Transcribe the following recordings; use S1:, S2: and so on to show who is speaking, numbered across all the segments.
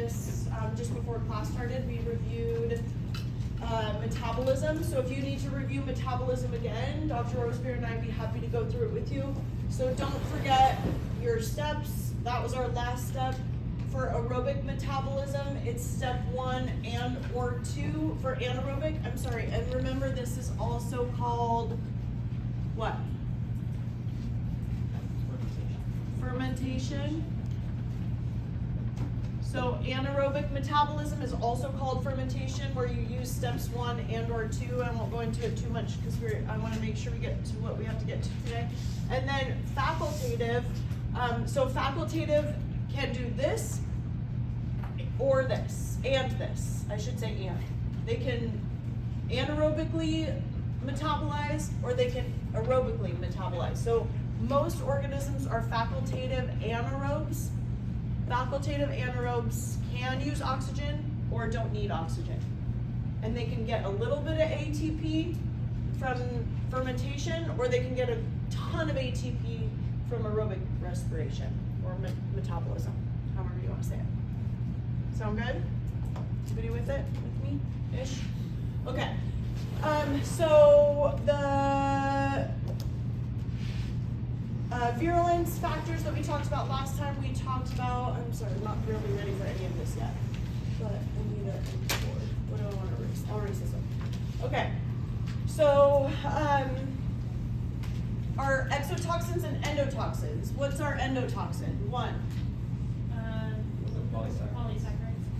S1: this just before class started. We reviewed metabolism. So if you need to review metabolism again, Dr. Rosebeer and I would be happy to go through it with you. So don't forget your steps. That was our last step. For aerobic metabolism, it's step 1 and or 2. For anaerobic, I'm sorry, and remember this is also called what? Fermentation. So anaerobic metabolism is also called fermentation, where you use steps 1 and or 2. I won't go into it too much because I want to make sure we get to what we have to get to today. And then facultative. So facultative can do this or this, and this. I should say and. They can anaerobically metabolize or they can aerobically metabolize. So most organisms are facultative anaerobes. Facultative anaerobes can use oxygen or don't need oxygen. And they can get a little bit of ATP from fermentation, or they can get a ton of ATP from aerobic respiration or metabolism, however you want to say it. Sound good? Everybody with it? With me? Ish? Okay. So the virulence factors that we talked about last time, we talked about, I'm sorry, I'm not really ready for any of this yet, but I need a board. What do I want to erase? I'll erase this one. Okay. So, our exotoxins and endotoxins. What's our endotoxin? One.
S2: Polysaccharides.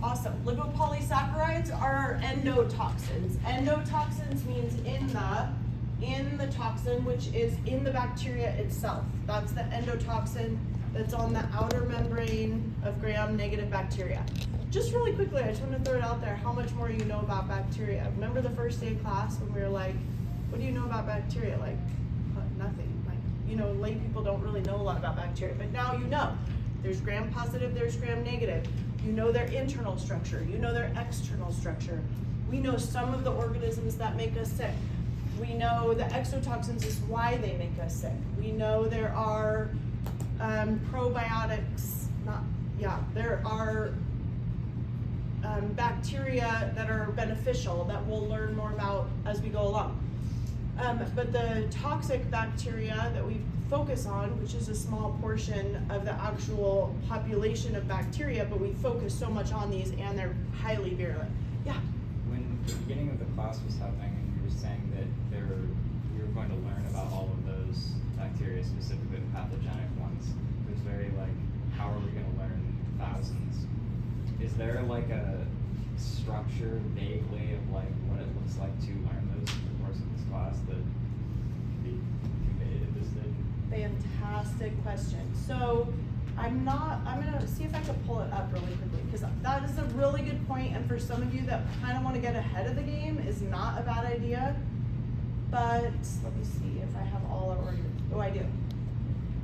S1: Awesome. Lipopolysaccharides are our endotoxins. Endotoxins means in the toxin, which is in the bacteria itself. That's the endotoxin that's on the outer membrane of gram-negative bacteria. Just really quickly, I just want to throw it out there, how much more you know about bacteria. Remember the first day of class when we were like, what do you know about bacteria? Like, nothing. Like, you know, lay people don't really know a lot about bacteria, but now you know. There's gram-positive, there's gram-negative. You know their internal structure, you know their external structure. We know some of the organisms that make us sick. We know the exotoxins is why they make us sick. We know there are probiotics, there are bacteria that are beneficial that we'll learn more about as we go along. But the toxic bacteria that we focus on, which is a small portion of the actual population of bacteria, but we focus so much on these and they're highly virulent. Yeah?
S3: When the beginning of the class was happening and you were saying that we were going to learn about all of those bacteria, specifically the pathogenic ones, it was very like, how are we going to learn thousands? Is there like a structure vaguely of like what it looks like to learn those in the course of this class that can be conveyed at this stage?
S1: Fantastic question. So I'm gonna see if I can pull it up really quickly, because that is a really good point, and for some of you that kind of want to get ahead of the game is not a bad idea. But let me see if I have all our order. Oh, I do.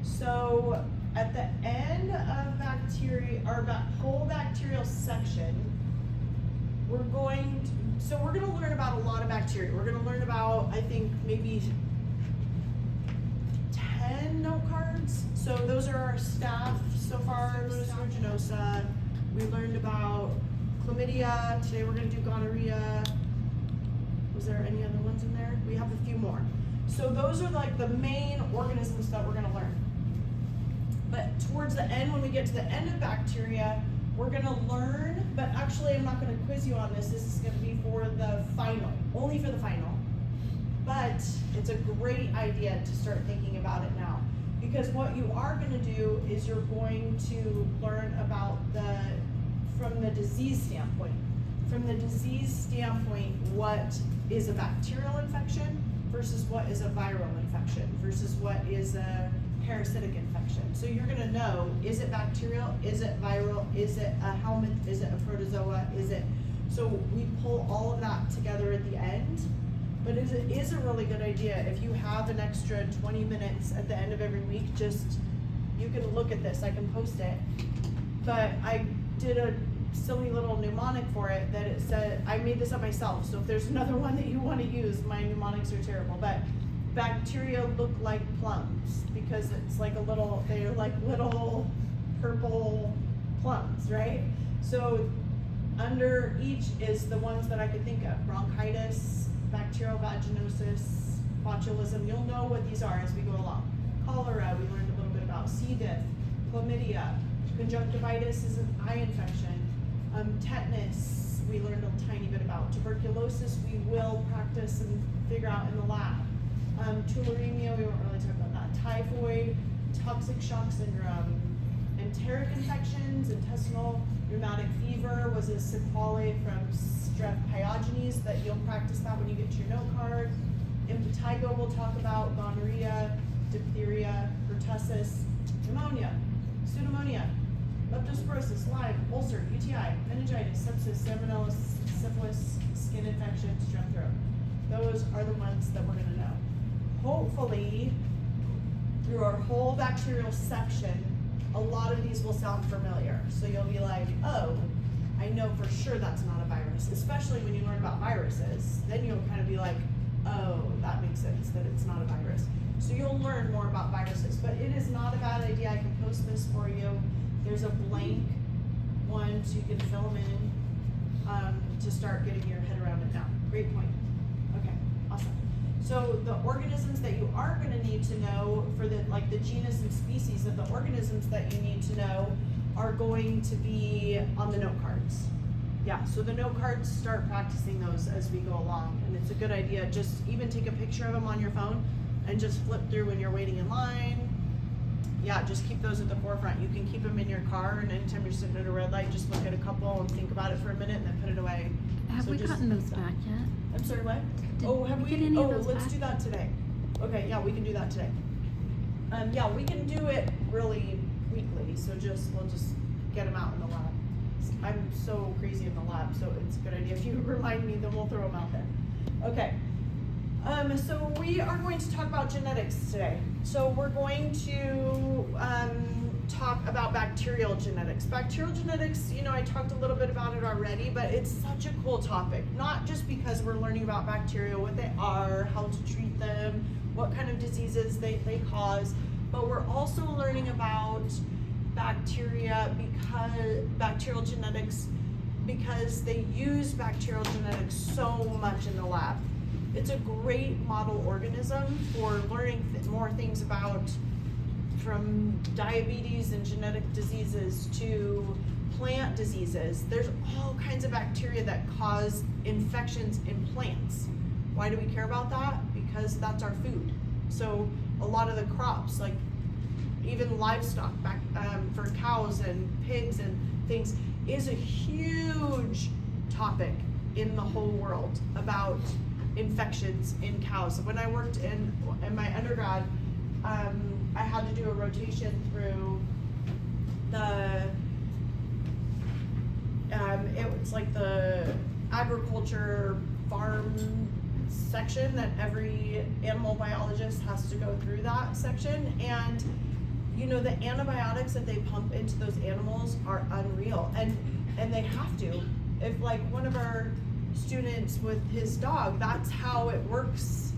S1: So at the end of bacteria, our whole bacterial section, we're going to learn about a lot of bacteria. We're going to learn about, I think, maybe 10 note cards. So those are our staff so far. Aeruginosa. We learned about chlamydia. Today we're going to do gonorrhea. Was there any other ones in there? We have a few more. So those are like the main organisms that we're going to learn. But towards the end, when we get to the end of bacteria, we're going to learn, but actually I'm not going to quiz you on this. This is going to be for the final, only for the final. But it's a great idea to start thinking about it now. Because what you are going to do is you're going to learn about from the disease standpoint. From the disease standpoint, what is a bacterial infection versus what is a viral infection versus what is a parasitic infection. So you're going to know, is it bacterial, is it viral, is it a helminth, is it a protozoa, so we pull all of that together at the end. But it is a really good idea if you have an extra 20 minutes at the end of every week, you can look at this, I can post it. But I did a silly little mnemonic for it that it said, I made this up myself, so if there's another one that you want to use, my mnemonics are terrible, but bacteria look like plums because it's like they're like little purple plums, right? So under each is the ones that I could think of: bronchitis, bacterial vaginosis, botulism. You'll know what these are as we go along. Cholera, we learned a little bit about. C. diff, chlamydia, conjunctivitis is an eye infection. Tetanus, we learned a tiny bit about. Tuberculosis, we will practice and figure out in the lab. Tularemia, we won't really talk about that. Typhoid, toxic shock syndrome, enteric infections, intestinal rheumatic fever was a sequelae from strep pyogenes that you'll practice that when you get to your note card. Impetigo we'll talk about, gonorrhea, diphtheria, pertussis, pneumonia, pseudomonia, leptospirosis, Lyme, ulcer, UTI, meningitis, sepsis, salmonella, syphilis, skin infection, strep throat. Those are the ones that we're gonna know. Hopefully, through our whole bacterial section, a lot of these will sound familiar. So you'll be like, oh, I know for sure that's not a virus, especially when you learn about viruses. Then you'll kind of be like, oh, that makes sense that it's not a virus. So you'll learn more about viruses, but it is not a bad idea. I can post this for you. There's a blank one so you can fill them in to start getting your head around it now. Great point. Okay, awesome. So the organisms that you are going to need to know for the genus and species of the organisms that you need to know are going to be on the note cards. Yeah, so the note cards, start practicing those as we go along, and it's a good idea. Just even take a picture of them on your phone and just flip through when you're waiting in line. Yeah, just keep those at the forefront. You can keep them in your car, and anytime you're sitting at a red light, just look at a couple and think about it for a minute and then put it away.
S2: Have
S1: So
S2: we
S1: just-
S2: gotten those back yet?
S1: I'm sorry, what?
S2: Did
S1: Have
S2: we
S1: we?
S2: get any of
S1: Oh,
S2: those
S1: let's
S2: back?
S1: do that today. Okay, yeah, we can do that today. Yeah, we can do it really weekly, so we'll just get them out in the lab. I'm so crazy in the lab, so it's a good idea. If you remind me, then we'll throw them out there. Okay. So we are going to talk about genetics today. So we're going to talk about bacterial genetics. Bacterial genetics, I talked a little bit about it already, but it's such a cool topic. Not just because we're learning about bacteria, what they are, how to treat them, what kind of diseases they cause, but we're also learning about bacterial genetics because they use bacterial genetics so much in the lab. It's a great model organism for learning more things about, from diabetes and genetic diseases to plant diseases. There's all kinds of bacteria that cause infections in plants. Why do we care about that? Because that's our food. So a lot of the crops, like even livestock, for cows and pigs and things, is a huge topic in the whole world about infections in cows. When I worked in my undergrad, I had to do a rotation through it was like the agriculture farm section that every animal biologist has to go through that section, and the antibiotics that they pump into those animals are unreal, and they have to. If one of our students with his dog, that's how it works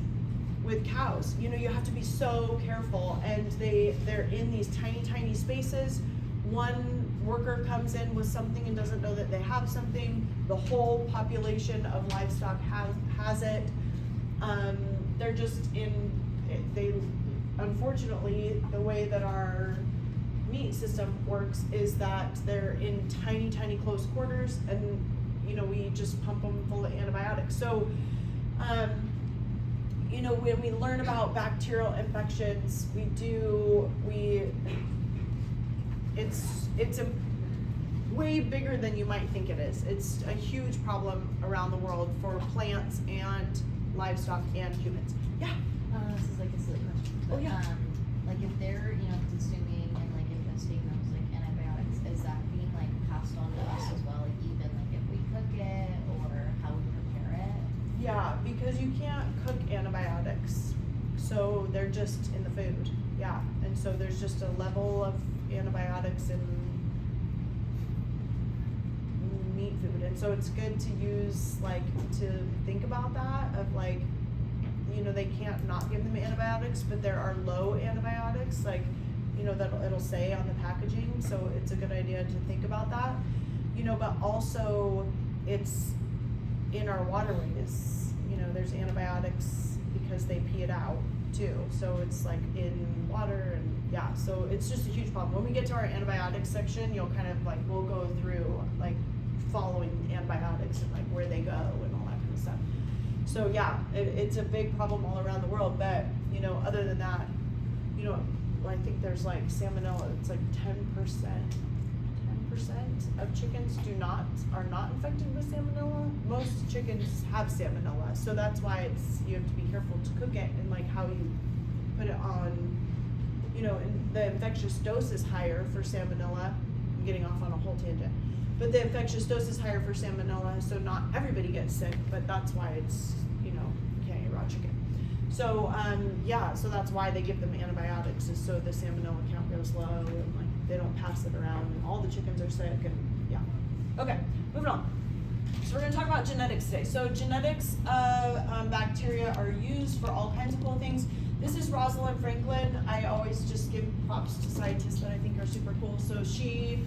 S1: with cows. You have to be so careful, and they're in these tiny spaces. One worker comes in with something and doesn't know that they have something. The whole population of livestock has it. They're just unfortunately, the way that our meat system works is that they're in tiny close quarters, and we just pump them full of antibiotics. So when we learn about bacterial infections, it's a way bigger than you might think it is. It's a huge problem around the world for plants and livestock and humans. Yeah.
S4: This is like a silly question, but
S1: Oh, yeah.
S4: if they're consuming and infesting those antibiotics, is that being passed on to us as well? Even if we cook it or how we prepare it?
S1: Yeah, because you can't cook antibiotics, so they're just in the food. Yeah, and so there's just a level of antibiotics in meat food, and so it's good to use to think about that of they can't not give them antibiotics, but there are low antibiotics that it'll say on the packaging, so it's a good idea to think about that. you know, but also it's in our waterways. You know, there's antibiotics because they pee it out too. So it's like in water and yeah, so it's just a huge problem. When we get to our antibiotics section, you'll kind of like, we'll go through like following antibiotics and like where they go and all that kind of stuff. So yeah, it's a big problem all around the world, but you know, other than that, you know, I think there's like salmonella, it's like 10% of chickens are not infected with salmonella. Most chickens have salmonella, so that's why you have to be careful to cook it and like how you put it on, you know, and the infectious dose is higher for salmonella. I'm getting off on a whole tangent. But the infectious dose is higher for salmonella, so not everybody gets sick, but that's why it's, you know, you can't eat raw chicken. So, yeah, so that's why they give them antibiotics, is so the salmonella count goes low and like they don't pass it around and all the chickens are sick and yeah. Okay, moving on. So we're gonna talk about genetics today. So genetics of bacteria are used for all kinds of cool things. This is Rosalind Franklin. I always just give props to scientists that I think are super cool. So she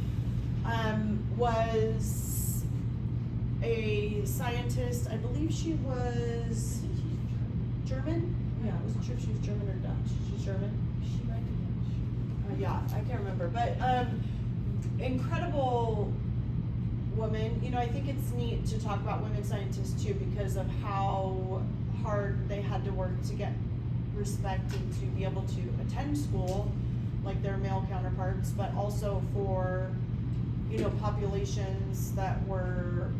S1: was a scientist. I believe she was German. Yeah, I wasn't sure if she was German or Dutch. She's German.
S2: She might be Dutch.
S1: Yeah, I can't remember, but incredible woman. You know, I think it's neat to talk about women scientists too because of how hard they had to work to get respect and to be able to attend school like their male counterparts, but also for, you know, populations that were,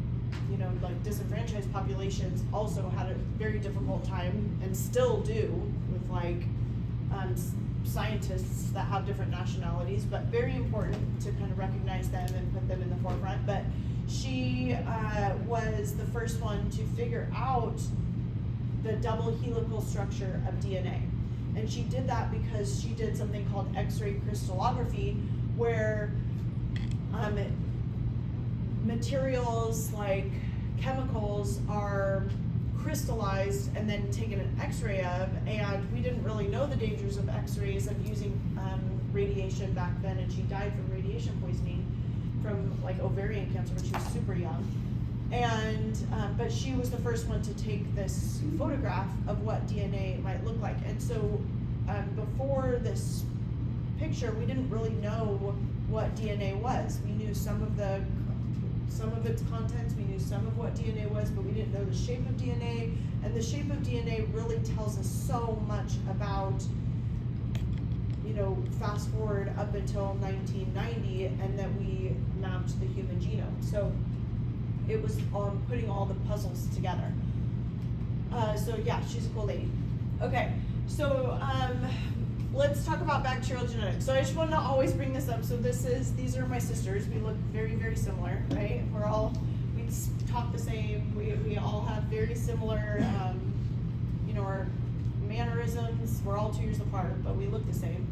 S1: you know, like disenfranchised populations also had a very difficult time and still do with like scientists that have different nationalities, but very important to kind of recognize them and put them in the forefront. But she was the first one to figure out the double helical structure of DNA. And she did that because she did something called X-ray crystallography, where materials like chemicals are crystallized and then taken an X-ray of, and we didn't really know the dangers of X-rays and using radiation back then, and she died from radiation poisoning from like ovarian cancer when she was super young. And but she was the first one to take this photograph of what DNA might look like. And so before this picture, we didn't really know what DNA was. We knew some of its contents, we knew some of what DNA was, but we didn't know the shape of DNA. And the shape of DNA really tells us so much about, you know, fast forward up until 1990, and that we mapped the human genome. So it was putting all the puzzles together. So yeah, she's a cool lady. Okay, so let's talk about bacterial genetics. So I just want to always bring this up. So these are my sisters. We look very, very similar, right? We talk the same. We all have very similar, you know, our mannerisms. We're all 2 years apart, but we look the same.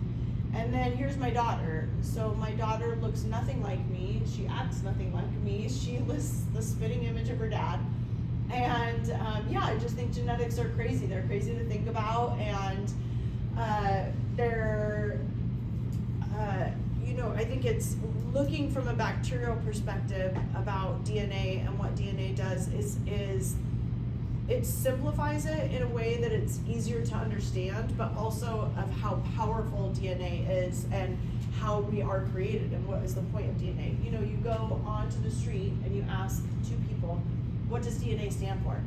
S1: And then here's my daughter. So my daughter looks nothing like me. She acts nothing like me. She lists the spitting image of her dad. And yeah, I just think genetics are crazy. They're crazy to think about, and you know, I think it's looking from a bacterial perspective about DNA and what DNA does is it simplifies it in a way that it's easier to understand, but also of how powerful DNA is and how we are created and what is the point of DNA. You know, you go onto the street and you ask two people, what does DNA stand for?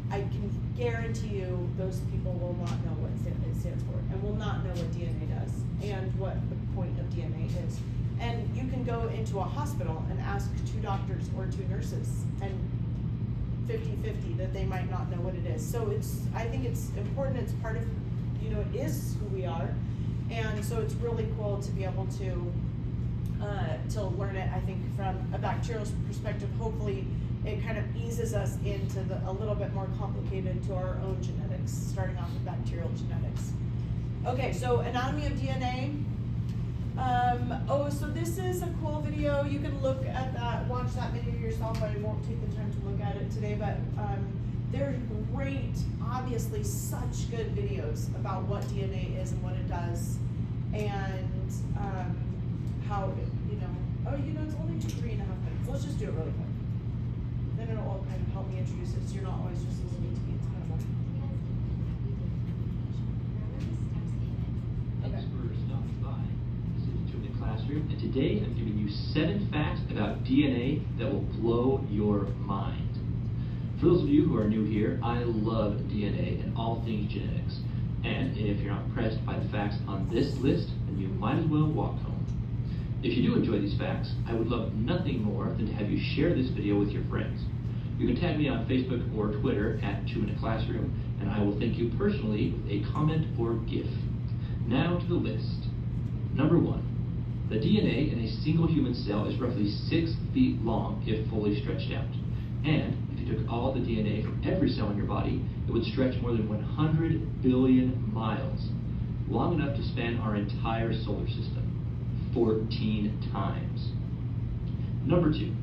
S1: I can guarantee you those people will not know what it stands for and will not know what DNA does and what the point of DNA is. And you can go into a hospital and ask two doctors or two nurses, and 50-50 that they might not know what it is. So I think it's important, it's part of, you know, it is who we are. And so it's really cool to be able to learn it, I think, from a bacterial perspective. Hopefully it kind of eases us into a little bit more complicated to our own genetics, starting off with bacterial genetics. Okay, so anatomy of DNA. So this is a cool video. You can look at that, watch that video yourself. I won't take the time to look at it today, but they're great, obviously such good videos about what DNA is and what it does, and how, it's only 3.5 minutes. So let's just do it really quick. Then it'll all kind of help me introduce it, so you're not always just listening to me. It's kind of a.
S5: Thanks for stopping by. This is Two in the Classroom, and today I'm giving you 7 facts about DNA that will blow your mind. For those of you who are new here, I love DNA and all things genetics. And if you're not impressed by the facts on this list, then you might as well walk home. If you do enjoy these facts, I would love nothing more than to have you share this video with your friends. You can tag me on Facebook or Twitter at 2 Minute Classroom, and I will thank you personally with a comment or GIF. Now to the list. Number 1. The DNA in a single human cell is roughly 6 feet long if fully stretched out. And if you took all the DNA from every cell in your body, it would stretch more than 100 billion miles, long enough to span our entire solar system, 14 times. Number 2.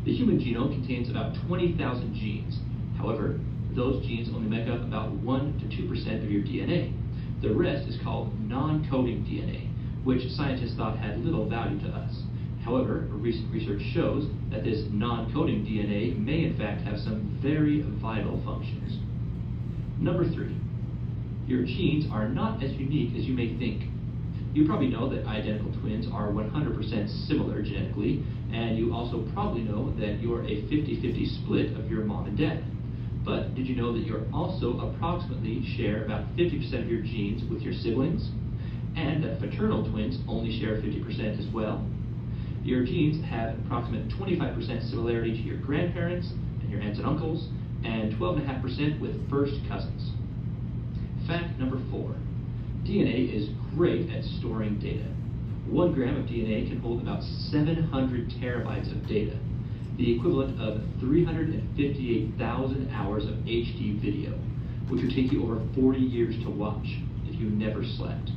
S5: The human genome contains about 20,000 genes. However, those genes only make up about 1 to 2% of your DNA. The rest is called non-coding DNA, which scientists thought had little value to us. However, recent research shows that this non-coding DNA may in fact have some very vital functions. Number 3. Your genes are not as unique as you may think. You probably know that identical twins are 100% similar genetically, and you also probably know that you're a 50-50 split of your mom and dad. But did you know that you're also approximately share about 50% of your genes with your siblings? And that fraternal twins only share 50% as well? Your genes have approximate 25% similarity to your grandparents and your aunts and uncles, and 12.5% with first cousins. Fact number 4. DNA is great at storing data. 1 gram of DNA can hold about 700 terabytes of data, the equivalent of 358,000 hours of HD video, which would take you over 40 years to watch if you never slept.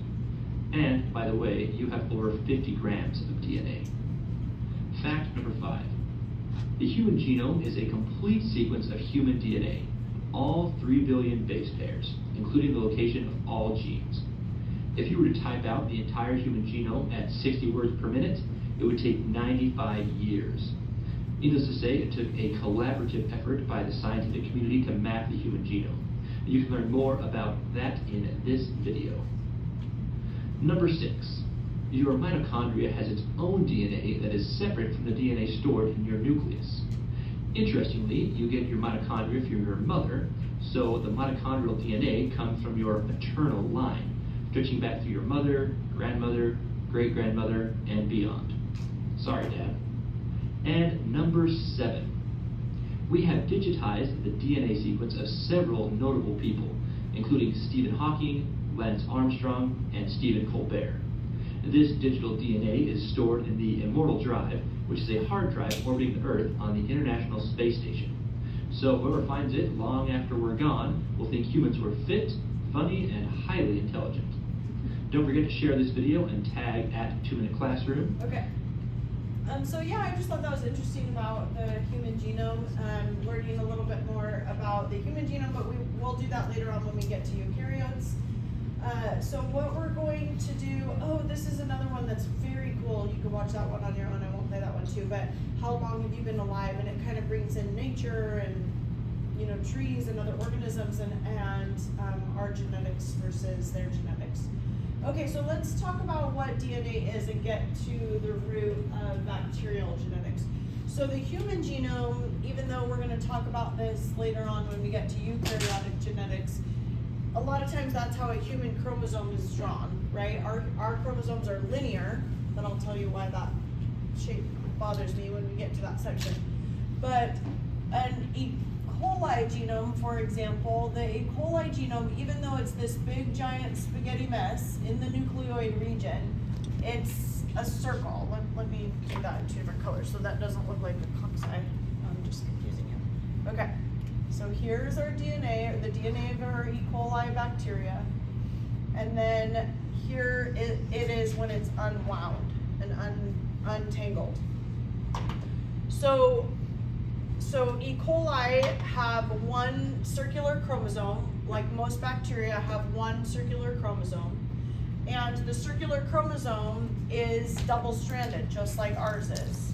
S5: And, by the way, you have over 50 grams of DNA. Fact number 5. The human genome is a complete sequence of human DNA, all 3 billion base pairs, including the location of all genes. If you were to type out the entire human genome at 60 words per minute, it would take 95 years. Needless to say, it took a collaborative effort by the scientific community to map the human genome. And you can learn more about that in this video. Number 6. Your mitochondria has its own DNA that is separate from the DNA stored in your nucleus. Interestingly, you get your mitochondria from your mother, so the mitochondrial DNA comes from your maternal line, stretching back through your mother, grandmother, great-grandmother, and beyond. Sorry, Dad. And number 7. We have digitized the DNA sequence of several notable people, including Stephen Hawking, Lance Armstrong, and Stephen Colbert. This digital DNA is stored in the Immortal Drive, which is a hard drive orbiting the Earth on the International Space Station. So whoever finds it long after we're gone will think humans were fit, funny, and highly intelligent. Don't forget to share this video and tag at 2 Minute Classroom.
S1: Okay. So yeah, I just thought that was interesting about the human genome, learning a little bit more about the human genome, but we'll do that later on when we get to eukaryotes. So what we're going to do, this is another one that's very cool. You can watch that one on your own. I won't play that one too, but how long have you been alive? And it kind of brings in nature and, trees and other organisms and our genetics versus their genetics. Okay, so let's talk about what DNA is and get to the root of bacterial genetics. So the human genome, even though we're going to talk about this later on when we get to eukaryotic genetics, a lot of times that's how a human chromosome is drawn, right? Our chromosomes are linear, but I'll tell you why that shape bothers me when we get to that section. But an E. coli genome, for example, the E. coli genome, even though it's this big giant spaghetti mess in the nucleoid region, it's a circle. Let me do that in 2 different colors so that doesn't look like a cocci. I'm just confusing you. Okay, so here's our DNA, or the DNA of our E. coli bacteria, and then here it is when it's unwound and untangled. So E. coli have 1 circular chromosome, like most bacteria have 1 circular chromosome. And the circular chromosome is double-stranded, just like ours is.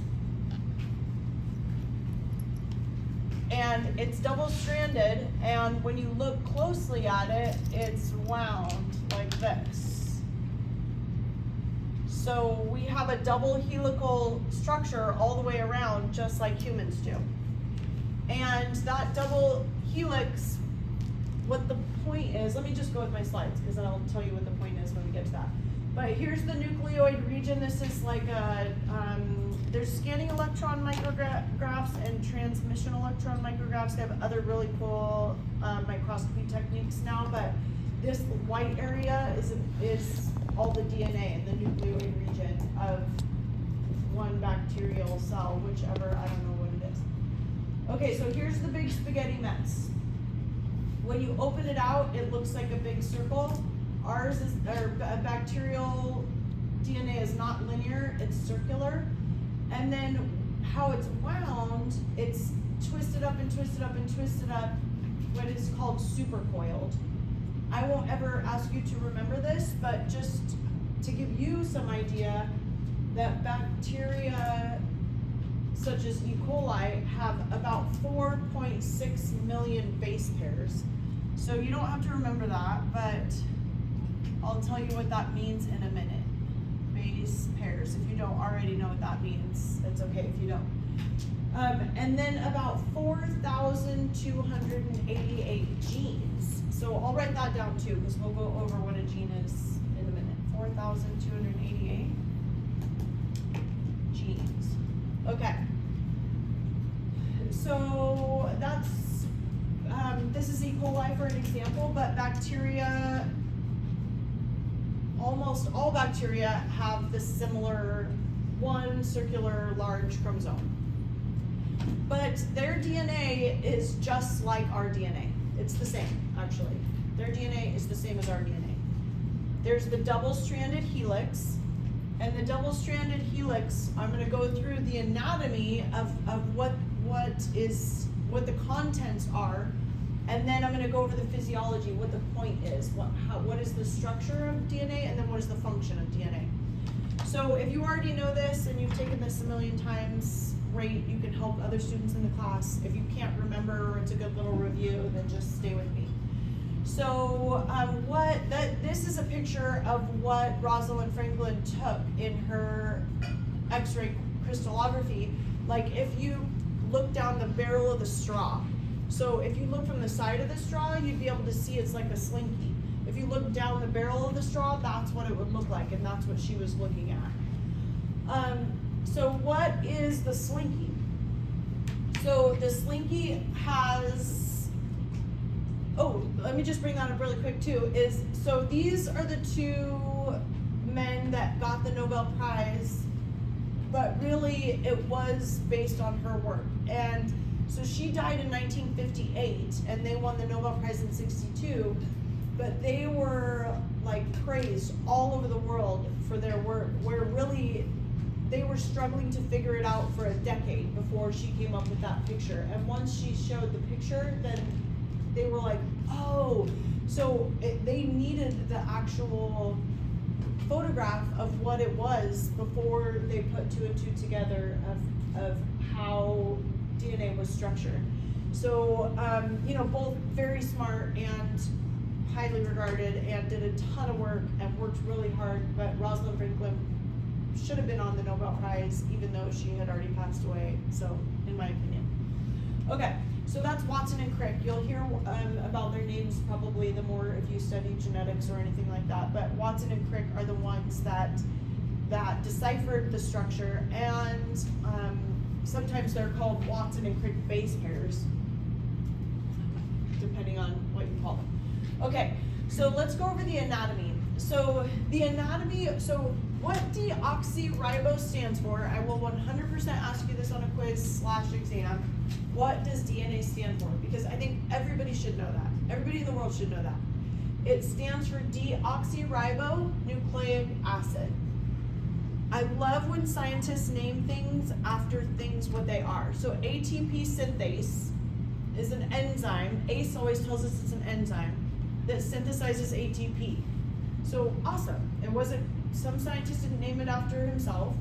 S1: And it's double-stranded, and when you look closely at it, it's wound like this. So we have a double helical structure all the way around, just like humans do. And that double helix, what the point is, let me just go with my slides, because I'll tell you what the point is when we get to that. But here's the nucleoid region. This is like a, there's scanning electron micrographs and transmission electron micrographs. They have other really cool microscopy techniques now, but this white area is all the DNA in the nucleoid region of one bacterial cell, whichever, I don't know what it is. Okay, so here's the big spaghetti mess. When you open it out, it looks like a big circle. Ours is, or bacterial DNA is not linear, it's circular. And then how it's wound, it's twisted up and twisted up and twisted up, what is called supercoiled. I won't ever ask you to remember this, but just to give you some idea that bacteria such as E. coli have about 4.6 million base pairs. So you don't have to remember that, but I'll tell you what that means in a minute. Base pairs. If you don't already know what that means, it's okay if you don't. And then about 4,288 genes. So I'll write that down too, because we'll go over what a gene is in a minute. 4,288 genes. Okay. So that's, this is E. coli for an example, but bacteria, almost all bacteria have this similar one circular large chromosome. But their DNA is just like our DNA. It's the same, actually. Their DNA is the same as our DNA. There's the double-stranded helix, and the double-stranded helix, I'm gonna go through the anatomy of what the contents are, and then I'm gonna go over the physiology, what the point is, what is the structure of DNA, and then what is the function of DNA. So if you already know this and you've taken this a million times, great, you can help other students in the class. If you can't remember or it's a good little review, then just stay with me. So this is a picture of what Rosalind Franklin took in her X-ray crystallography. Like if you look down the barrel of the straw. So if you look from the side of the straw, you'd be able to see it's like a slinky. If you look down the barrel of the straw, that's what it would look like, and that's what she was looking at. So what is the slinky? So the slinky has, let me just bring that up really quick too, so these are the two men that got the Nobel Prize, but really it was based on her work. And so she died in 1958 and they won the Nobel Prize in 62, but they were like praised all over the world for their work, where really they were struggling to figure it out for a decade before she came up with that picture. And once she showed the picture, then they were like, oh, so they needed the actual photograph of what it was before they put two and two together of how DNA was structured. So, both very smart and highly regarded and did a ton of work and worked really hard, but Rosalind Franklin should have been on the Nobel Prize even though she had already passed away, so in my opinion. Okay, so that's Watson and Crick. You'll hear about their names probably the more if you study genetics or anything like that, but Watson and Crick are the ones that deciphered the structure, and sometimes they're called Watson and Crick base pairs, depending on what you call them. Okay, so let's go over the anatomy. So what deoxyribose stands for, I will 100% ask you this on a quiz/exam. What does DNA stand for? Because I think everybody should know that. Everybody in the world should know that. It stands for deoxyribonucleic acid. I love when scientists name things after things what they are. So ATP synthase is an enzyme. ACE always tells us it's an enzyme that synthesizes ATP. So awesome. Some scientist didn't name it after himself.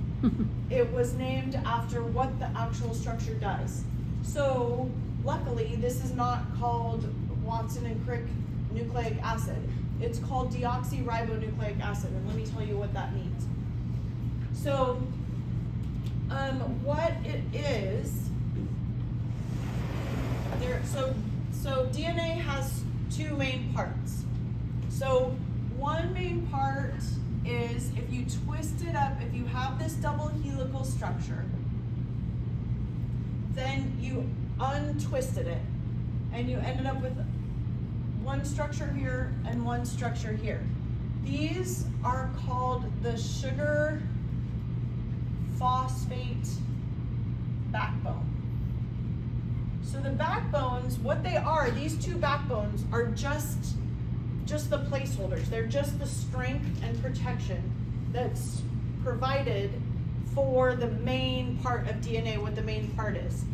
S1: It was named after what the actual structure does. So luckily, this is not called Watson and Crick nucleic acid. It's called deoxyribonucleic acid, and let me tell you what that means. So, what it is, so DNA has two main parts. So, one main part is if you twist it up, if you have this double helical structure, then you untwisted it, and you ended up with one structure here and one structure here. These are called the sugar phosphate backbone. So the backbones, what they are, these two backbones are just the placeholders. They're just the strength and protection that's provided for the main part of DNA, what the main part is.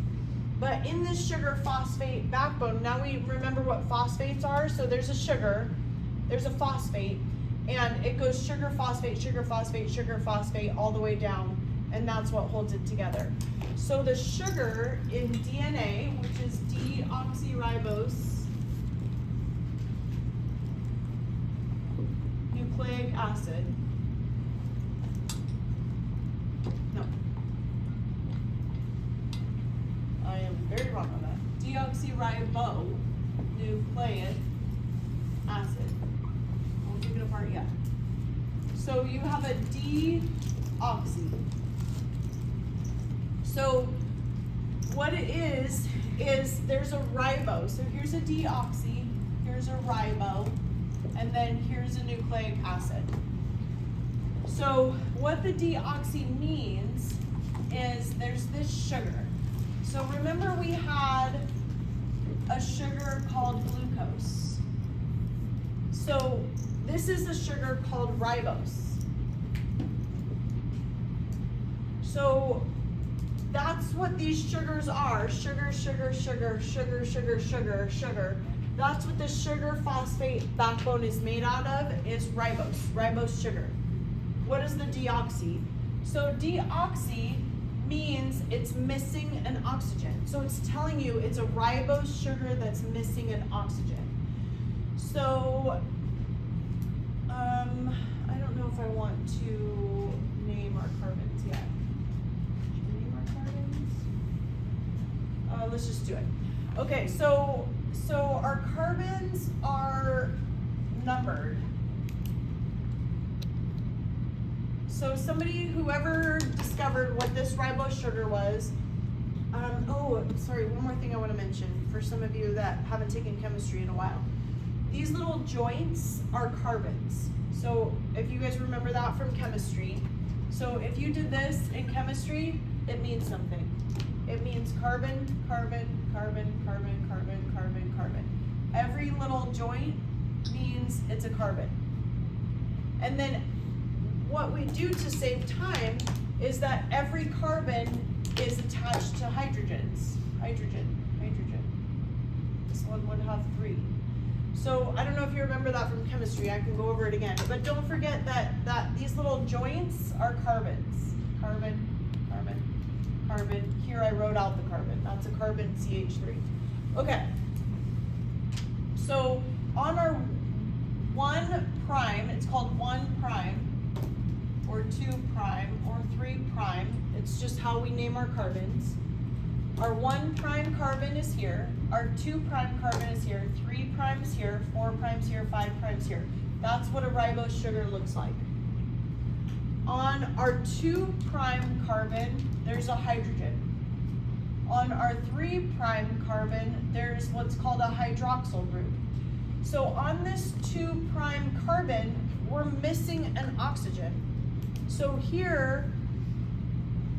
S1: But in this sugar phosphate backbone, now we remember what phosphates are. So there's a sugar, there's a phosphate, and it goes sugar phosphate, sugar phosphate, sugar phosphate all the way down, and that's what holds it together. So the sugar in DNA, which is deoxyribose nucleic acid, no, I am very wrong on that. Deoxyribonucleic acid. I won't take it apart yet. So you have a deoxy. So what it is there's a ribo. So here's a deoxy, here's a ribo, and then here's a nucleic acid. So what the deoxy means is there's this sugar. So remember we had a sugar called glucose. So this is a sugar called ribose. So that's what these sugars are. Sugar, sugar, sugar, sugar, sugar, sugar, sugar. That's what the sugar phosphate backbone is made out of, is ribose sugar. What is the deoxy? So deoxy means it's missing an oxygen. So it's telling you it's a ribose sugar that's missing an oxygen. So, I don't know if I want to name our carbons yet. Should we name our carbons? Let's just do it. Okay, so our carbons are numbered. So whoever discovered what this ribose sugar was, sorry, one more thing I want to mention for some of you that haven't taken chemistry in a while. These little joints are carbons. So if you guys remember that from chemistry, so if you did this in chemistry, it means something. It means carbon, carbon, carbon, carbon, carbon, carbon, carbon. Every little joint means it's a carbon. And then what we do to save time is that every carbon is attached to hydrogens. Hydrogen, hydrogen. This one would have 3. So I don't know if you remember that from chemistry. I can go over it again. But don't forget that these little joints are carbons. Carbon, carbon, carbon. Here I wrote out the carbon. That's a carbon CH3. Okay. So on our 1 prime, it's called 1 prime, or 2 prime, or 3 prime. It's just how we name our carbons. Our 1 prime carbon is here. Our 2 prime carbon is here. 3 primes here. 4 primes here. 5 primes here. That's what a ribose sugar looks like. On our 2 prime carbon, there's a hydrogen. On our 3 prime carbon, there's what's called a hydroxyl group. So on this 2 prime carbon, we're missing an oxygen. So here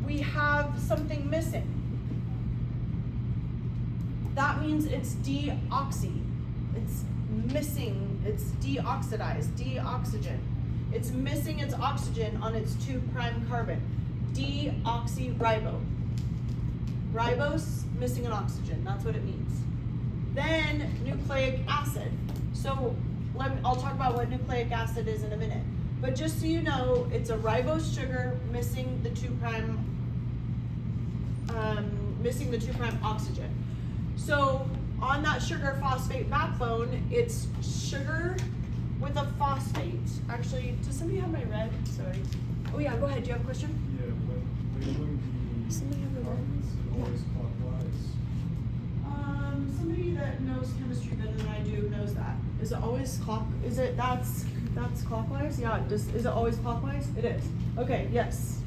S1: we have something missing. That means it's deoxy. It's missing, it's deoxidized, deoxygen. It's missing its oxygen on its 2 prime carbon. Deoxyribo. Ribose, missing an oxygen. That's what it means. Then nucleic acid. So I'll talk about what nucleic acid is in a minute. But just so you know, it's a ribose sugar missing the 2 prime oxygen. So on that sugar phosphate backbone, it's sugar with a phosphate. Actually, does somebody have my red? Sorry. Oh yeah, go ahead. Do you have a question?
S2: Yeah, when labeling
S1: Somebody have
S2: the
S1: a red?
S2: carbons, it always clockwise.
S1: Somebody that knows chemistry better than I do knows that. Is it always is it, that's clockwise? Yeah, is it always clockwise? It is. Okay, yes.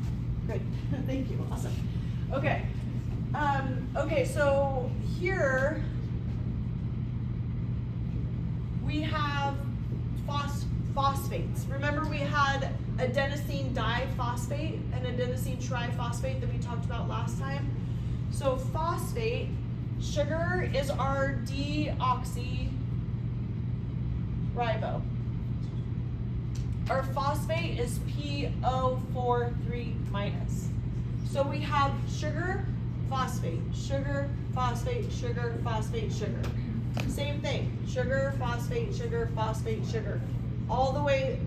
S1: Good, thank you, awesome. Okay, okay, so here we have phosphates. Remember we had adenosine diphosphate and adenosine triphosphate that we talked about last time? So phosphate, sugar is our deoxyribo. Our phosphate is PO43 minus. So we have sugar, phosphate, sugar, phosphate, sugar, phosphate, sugar. Same thing, sugar, phosphate, sugar, phosphate, sugar. All the way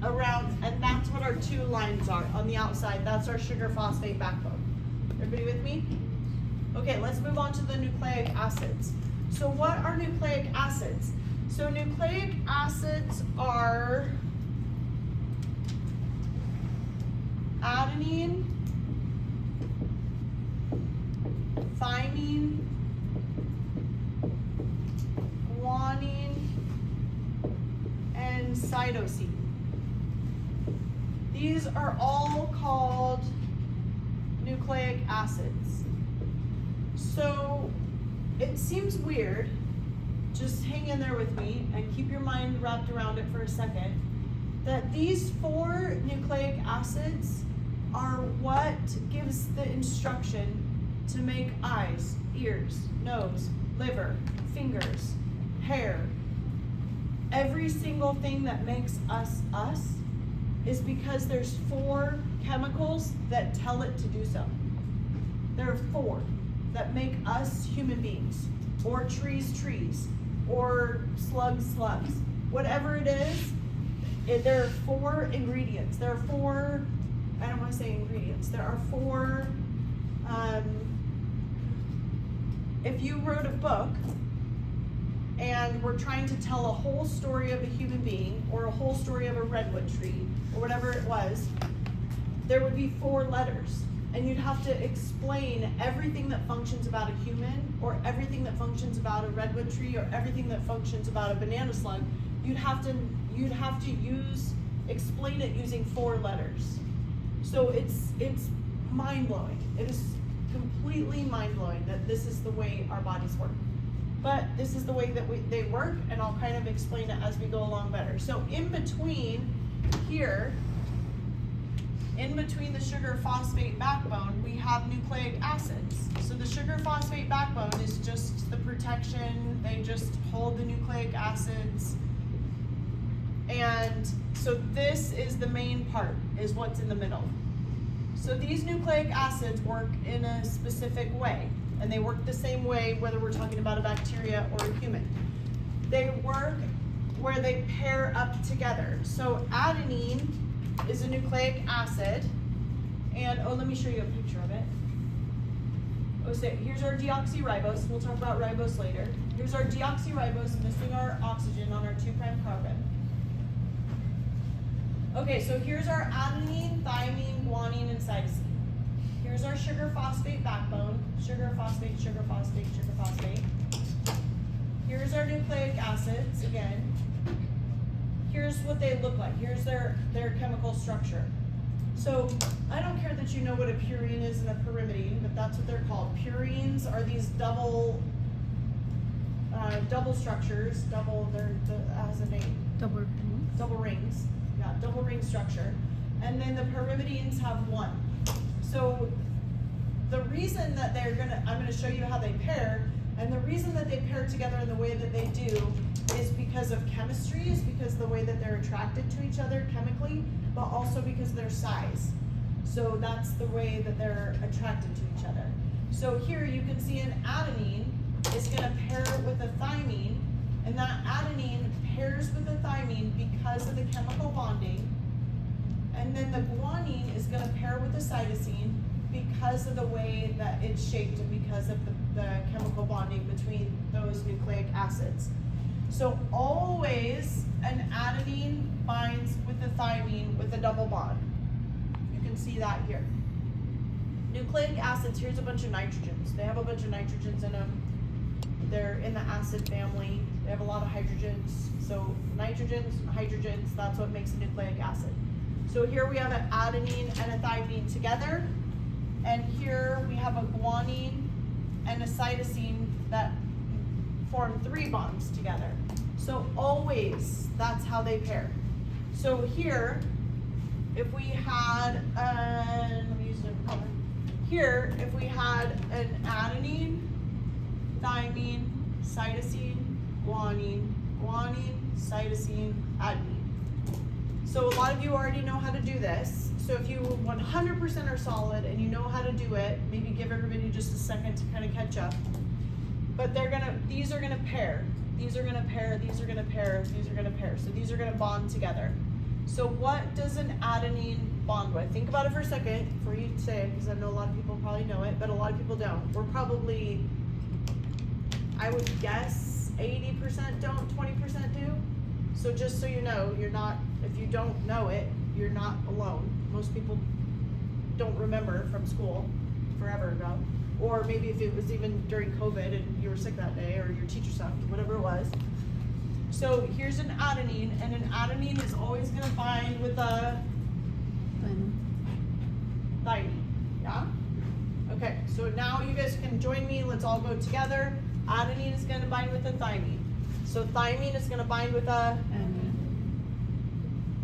S1: around, and that's what our two lines are on the outside. That's our sugar phosphate backbone. Everybody with me? Okay, let's move on to the nucleic acids. So what are nucleic acids? So nucleic acids are adenine, thymine, guanine, and cytosine. These are all called nucleic acids. So it seems weird, just hang in there with me and keep your mind wrapped around it for a second, that these 4 nucleic acids are what gives the instruction to make eyes, ears, nose, liver, fingers, hair. Every single thing that makes us us is because there's 4 chemicals that tell it to do so. There are 4 that make us human beings, or trees, or slugs. Whatever it is, there are 4 ingredients. There are 4, I don't want to say ingredients, there are 4, if you wrote a book and we're trying to tell a whole story of a human being, or a whole story of a redwood tree, or whatever it was, there would be 4 letters. And you'd have to explain everything that functions about a human, or everything that functions about a redwood tree, or everything that functions about a banana slug. You'd have to explain it using 4 letters. So it's mind-blowing. It is completely mind-blowing that this is the way our bodies work. But this is the way that they work, and I'll kind of explain it as we go along better. So in between here, in between the sugar phosphate backbone, we have nucleic acids. So the sugar phosphate backbone is just the protection. They just hold the nucleic acids. And so this is the main part, is what's in the middle. So these nucleic acids work in a specific way, and they work the same way whether we're talking about a bacteria or a human. They work where they pair up together. So adenine is a nucleic acid, and let me show you a picture of it. So here's our deoxyribose. We'll talk about ribose later. Here's our deoxyribose missing our oxygen on our 2' carbon. Okay, so here's our adenine, thymine, guanine, and cytosine. Here's our sugar phosphate backbone. Sugar, phosphate, sugar, phosphate, sugar, phosphate. Here's our nucleic acids again. Here's what they look like. Here's their chemical structure. So I don't care that you know what a purine is and a pyrimidine, but that's what they're called. Purines are these double structures. Has a name.
S6: Double rings.
S1: Double rings. Yeah, double ring structure. And then the pyrimidines have 1. So the reason that I'm gonna show you how they pair, and the reason that they pair together in the way that they do is because of chemistry, is because of the way that they're attracted to each other chemically, but also because of their size. So that's the way that they're attracted to each other. So here you can see an adenine is gonna pair with a thymine, and that adenine pairs with the thymine because of the chemical bonding. And then the guanine is gonna pair with the cytosine because of the way that it's shaped and because of the chemical bonding. bonding between those nucleic acids. So always an adenine binds with the thymine with a double bond. You can see that here. Nucleic acids, here's a bunch of nitrogens. They have a bunch of nitrogens in them. They're in the acid family. They have a lot of hydrogens. So nitrogens, hydrogens, that's what makes a nucleic acid. So here we have an adenine and a thymine together. And here we have a guanine and a cytosine that form 3 bonds together. So always, that's how they pair. So here, if we had, let me use a different color. Here, if we had an adenine, thymine, cytosine, guanine, cytosine, adenine. So a lot of you already know how to do this. So if you 100% are solid and you know how to do it, maybe give everybody just a second to kind of catch up. But these are gonna pair. These are gonna pair, these are gonna pair, these are gonna pair. So these are gonna bond together. So what does an adenine bond with? Think about it for a second before you say it, because I know a lot of people probably know it, but a lot of people don't. We're probably, I would guess 80% don't, 20% do. So just so you know, you're not, if you don't know it, you're not alone. Most people don't remember from school forever ago. Or maybe if it was even during COVID and you were sick that day, or your teacher sucked, whatever it was. So here's an adenine, and an adenine is always gonna bind with a thymine, yeah? Okay, so now you guys can join me, let's all go together. Adenine is gonna bind with a thymine. So thymine is gonna bind with a,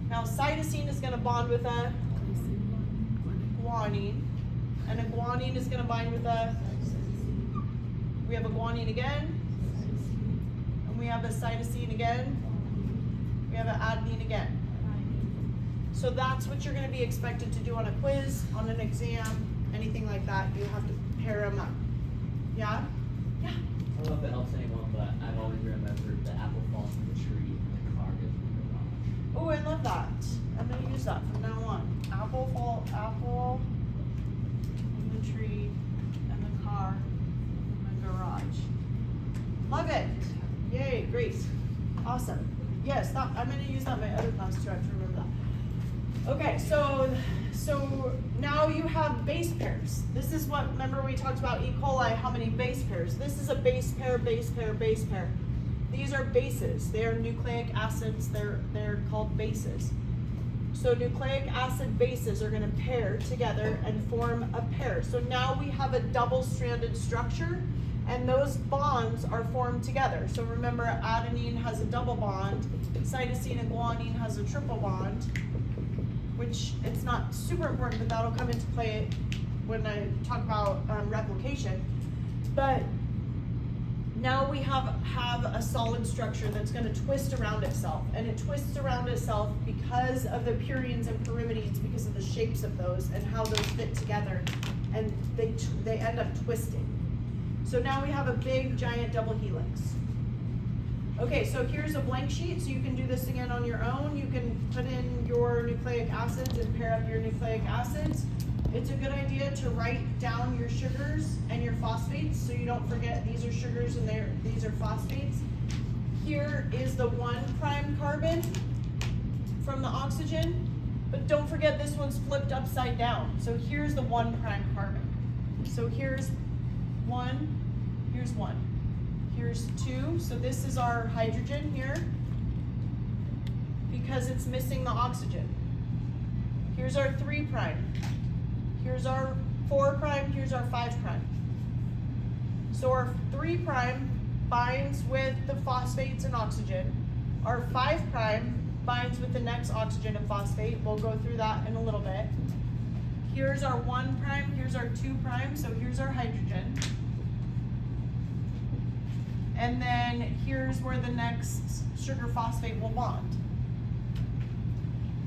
S1: now cytosine is gonna bond with a guanine, and a guanine is gonna bind with a, we have a guanine again, and we have a cytosine again, we have an adenine again. So that's what you're gonna be expected to do on a quiz, on an exam, anything like that, you have to pair them up. Yeah? Yeah?
S6: I don't know if it helps anyone, but I've always remembered the apple falls from the tree and the car gets in the garage.
S1: Oh, I love that. I'm gonna use that from now on. Apple in the tree and the car in the garage. Love it. Yay, great. Awesome. Yes, that, I'm gonna use that in my other class too, I have to remember that. Okay, so now you have base pairs. This is what, remember we talked about E. coli, how many base pairs? This is a base pair, base pair, base pair. These are bases. They are nucleic acids. They're called bases. So nucleic acid bases are gonna pair together and form a pair. So now we have a double-stranded structure, and those bonds are formed together. So remember, adenine has a double bond, cytosine and guanine has a triple bond, which it's not super important, but that'll come into play when I talk about replication. But now we have a solid structure that's gonna twist around itself, and it twists around itself because of the purines and pyrimidines, because of the shapes of those and how those fit together, and they end up twisting. So now we have a big giant double helix. Okay, so here's a blank sheet, so you can do this again on your own. You can put in your nucleic acids and pair up your nucleic acids. It's a good idea to write down your sugars and your phosphates, so you don't forget these are sugars and these are phosphates. Here is the 1' carbon from the oxygen, but don't forget this one's flipped upside down. So here's the 1' carbon. So here's 1, here's 1. Here's 2, so this is our hydrogen here, because it's missing the oxygen. Here's our 3'. Here's our 4', here's our 5'. So our 3' binds with the phosphates and oxygen. Our 5' binds with the next oxygen and phosphate. We'll go through that in a little bit. Here's our 1', here's our 2', so here's our hydrogen. And then here's where the next sugar phosphate will bond.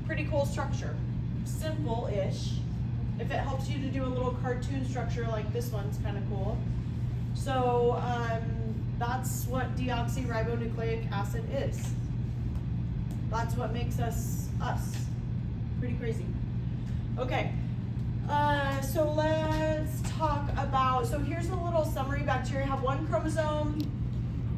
S1: Pretty cool structure. Simple-ish. If it helps you to do a little cartoon structure like this one's kind of cool. So that's what deoxyribonucleic acid is. That's what makes us us. Pretty crazy. Okay, So let's talk about, so here's a little summary. Bacteria have one chromosome.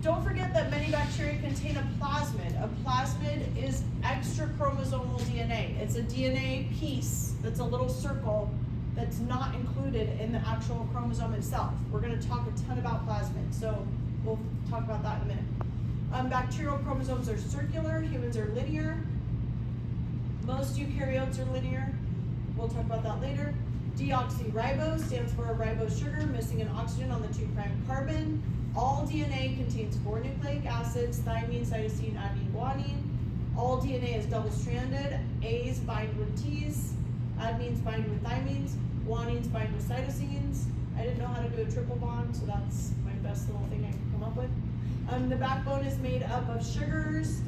S1: Don't forget that many bacteria contain a plasmid. A plasmid is extra chromosomal DNA. It's a DNA piece that's a little circle that's not included in the actual chromosome itself. We're going to talk a ton about plasmids, so we'll talk about that in a minute. Bacterial chromosomes are circular, humans are linear. Most eukaryotes are linear. We'll talk about that later. Deoxyribose stands for a ribose sugar missing an oxygen on the 2' carbon. All DNA contains 4 nucleic acids, thymine, cytosine, adenine, guanine. All DNA is double-stranded. A's bind with T's, adenines bind with thymines, guanines bind with cytosines. I didn't know how to do a triple bond, so that's my best little thing I could come up with. The backbone is made up of sugars.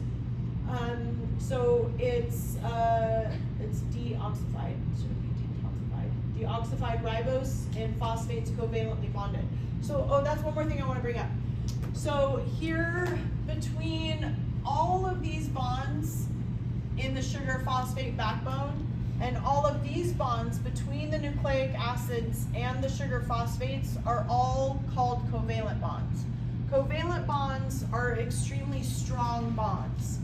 S1: So it's deoxified. Should it be detoxified? Deoxified ribose and phosphates covalently bonded. So, oh, that's one more thing I want to bring up. So here, between all of these bonds in the sugar phosphate backbone and all of these bonds between the nucleic acids and the sugar phosphates are all called covalent bonds. Covalent bonds are extremely strong bonds.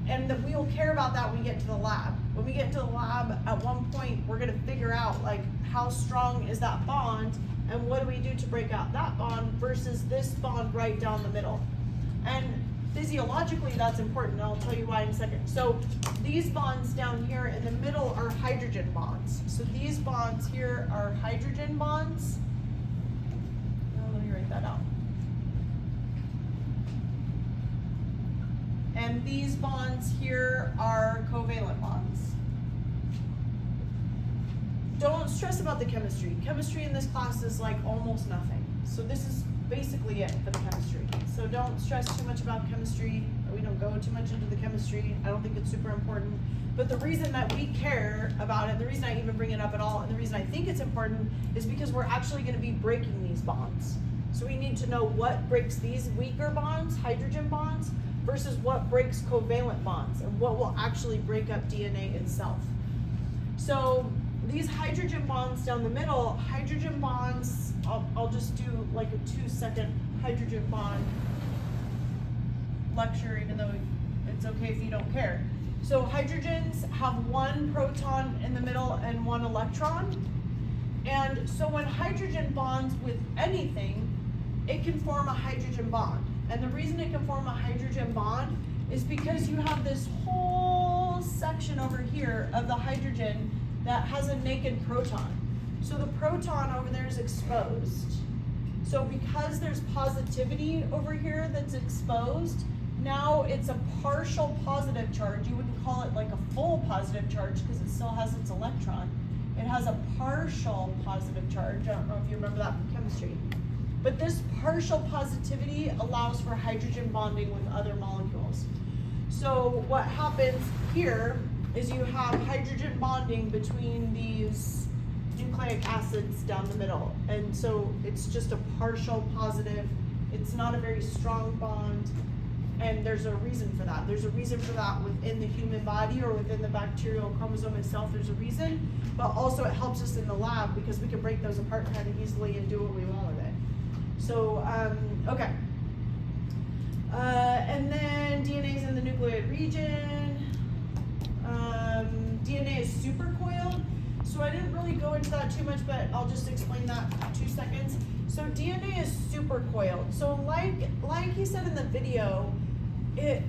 S1: And that we'll care about that when we get to the lab. When we get to the lab, at one point, we're gonna figure out like how strong is that bond and what do we do to break out that bond versus this bond right down the middle. And physiologically, that's important, and I'll tell you why in a second. So these bonds down here in the middle are hydrogen bonds. So these bonds here are hydrogen bonds. Now, let me write that out. And these bonds here are covalent bonds. Don't stress about the chemistry. Chemistry in this class is like almost nothing. So this is basically it for the chemistry. So don't stress too much about chemistry. We don't go too much into the chemistry. I don't think it's super important. But the reason that we care about it, the reason I even bring it up at all, and the reason I think it's important is because we're actually going to be breaking these bonds. So we need to know what breaks these weaker bonds, hydrogen bonds, versus what breaks covalent bonds and what will actually break up DNA itself. So these hydrogen bonds down the middle, hydrogen bonds, I'll just do like a 2-second hydrogen bond lecture, even though it's okay if you don't care. So hydrogens have 1 proton in the middle and 1 electron. And so when hydrogen bonds with anything, it can form a hydrogen bond. And the reason it can form a hydrogen bond is because you have this whole section over here of the hydrogen that has a naked proton. So the proton over there is exposed. So because there's positivity over here that's exposed, now it's a partial positive charge. You wouldn't call it like a full positive charge because it still has its electron. It has a partial positive charge. I don't know if you remember that from chemistry. But this partial positivity allows for hydrogen bonding with other molecules. So what happens here is you have hydrogen bonding between these nucleic acids down the middle. And so it's just a partial positive. It's not a very strong bond. And there's a reason for that. There's a reason for that within the human body or within the bacterial chromosome itself. There's a reason. But also it helps us in the lab because we can break those apart kind of easily and do what we want with it. So, okay. And then DNA is in the nucleoid region. DNA is supercoiled. So I didn't really go into that too much, but I'll just explain that in 2 seconds. So DNA is supercoiled. So like he said in the video, it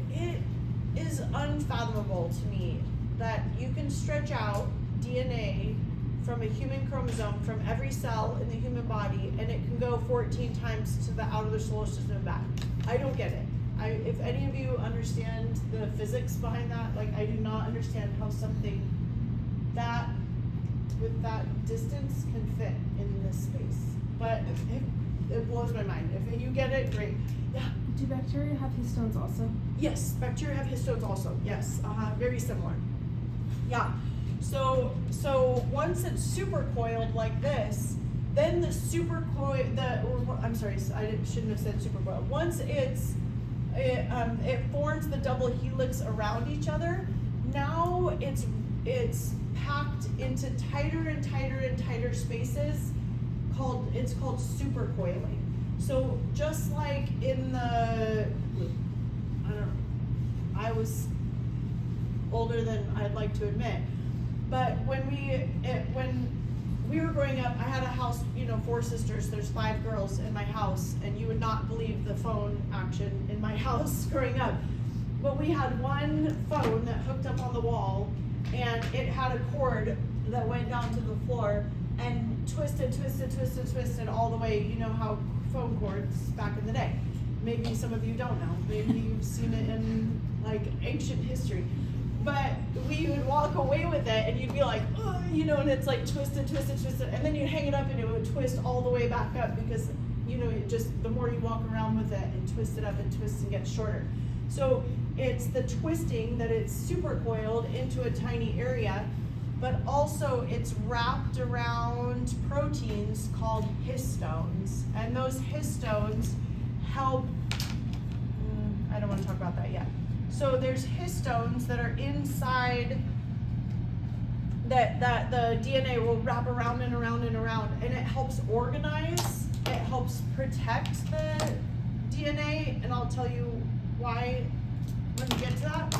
S1: is unfathomable to me that you can stretch out DNA from a human chromosome from every cell in the human body, and it can go 14 times to the outer solar system and back. I don't get it. If any of you understand the physics behind that, like I do not understand how something that with that distance can fit in this space. But it blows my mind. If you get it, great. Yeah.
S7: Do bacteria have histones also?
S1: Yes, bacteria have histones also. Yes, very similar. Yeah. So once it's supercoiled like this, then the shouldn't have said supercoiled. Once it forms the double helix around each other. Now it's packed into tighter and tighter and tighter spaces. It's called supercoiling. So just like in the, I was older than I'd like to admit, but when we were growing up, I had a house, 4 sisters. There's 5 girls in my house, and you would not believe the phone action in my house growing up. But we had one phone that hooked up on the wall, and it had a cord that went down to the floor and twisted all the way. You know how phone cords back in the day. Maybe some of you don't know. Maybe you've seen it in like ancient history. But we would walk away with it, and you'd be like, oh, and it's like twisted, and then you'd hang it up, and it would twist all the way back up because, it just, the more you walk around with it and twist it up and twist and get shorter. So it's the twisting that it's super coiled into a tiny area, but also it's wrapped around proteins called histones. And those histones help, I don't want to talk about that yet. So there's histones that are inside that the DNA will wrap around and around and around, and it helps organize, it helps protect the DNA, and I'll tell you why when we get to that.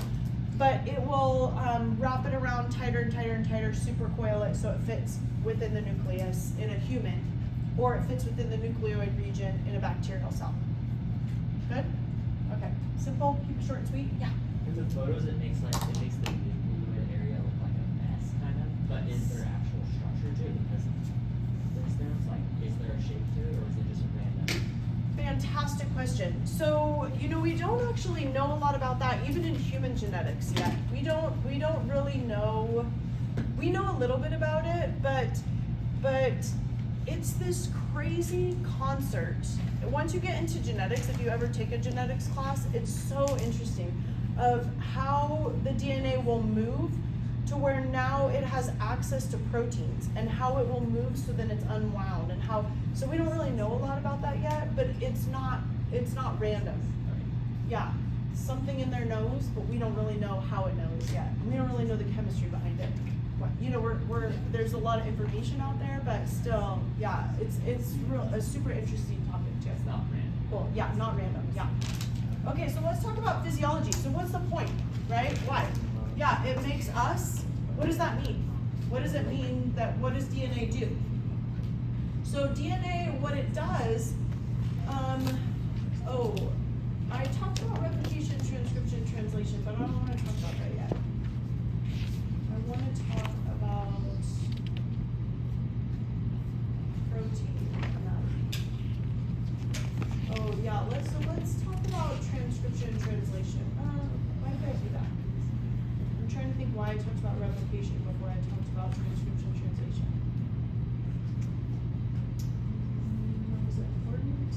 S1: But it will wrap it around tighter and tighter and tighter, supercoil it so it fits within the nucleus in a human, or it fits within the nucleoid region in a bacterial cell. Good? Okay. Simple, keep it short and sweet. Yeah.
S6: In the photos, it makes the nuclear area look like a mess, kind of. But is there actual structure to it? Because is there a shape to it, or is it just a random?
S1: Fantastic question. So, we don't actually know a lot about that, even in human genetics yet. We don't really know. We know a little bit about it, but it's this crazy concert. Once you get into genetics, if you ever take a genetics class, it's so interesting of how the DNA will move to where now it has access to proteins, and how it will move so then it's unwound, and so we don't really know a lot about that yet, but it's not random. Yeah, something in there knows, but we don't really know how it knows yet. We don't really know the chemistry behind it. There's a lot of information out there, but still, yeah, it's a super interesting topic too.
S6: It's not random.
S1: Cool. Yeah, not random. Yeah. Okay, so let's talk about physiology. So what's the point, right? Why? Yeah, it makes us. What does that mean? What does it mean what does DNA do? So DNA, what it does, I talked about replication, transcription, translation, but I don't want to talk about that yet. I want to talk about protein anatomy. Oh yeah, let's talk about transcription and translation. Why did I do that? I'm trying to think why I talked about replication before I talked about transcription and translation. Was it important?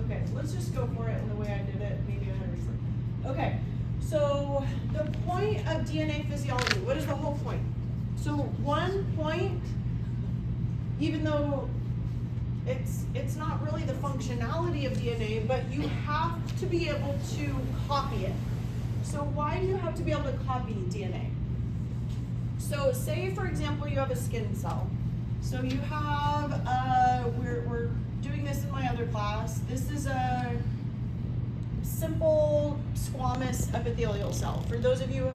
S1: Okay, let's just go for it in the way I did it. Maybe I had a reason. Okay, so the point of DNA physiology, what is the whole point? So one point, even though it's not really the functionality of DNA, but you have to be able to copy it. So why do you have to be able to copy DNA? So say, for example, you have a skin cell. So you have, we're doing this in my other class. This is a simple squamous epithelial cell. For those of you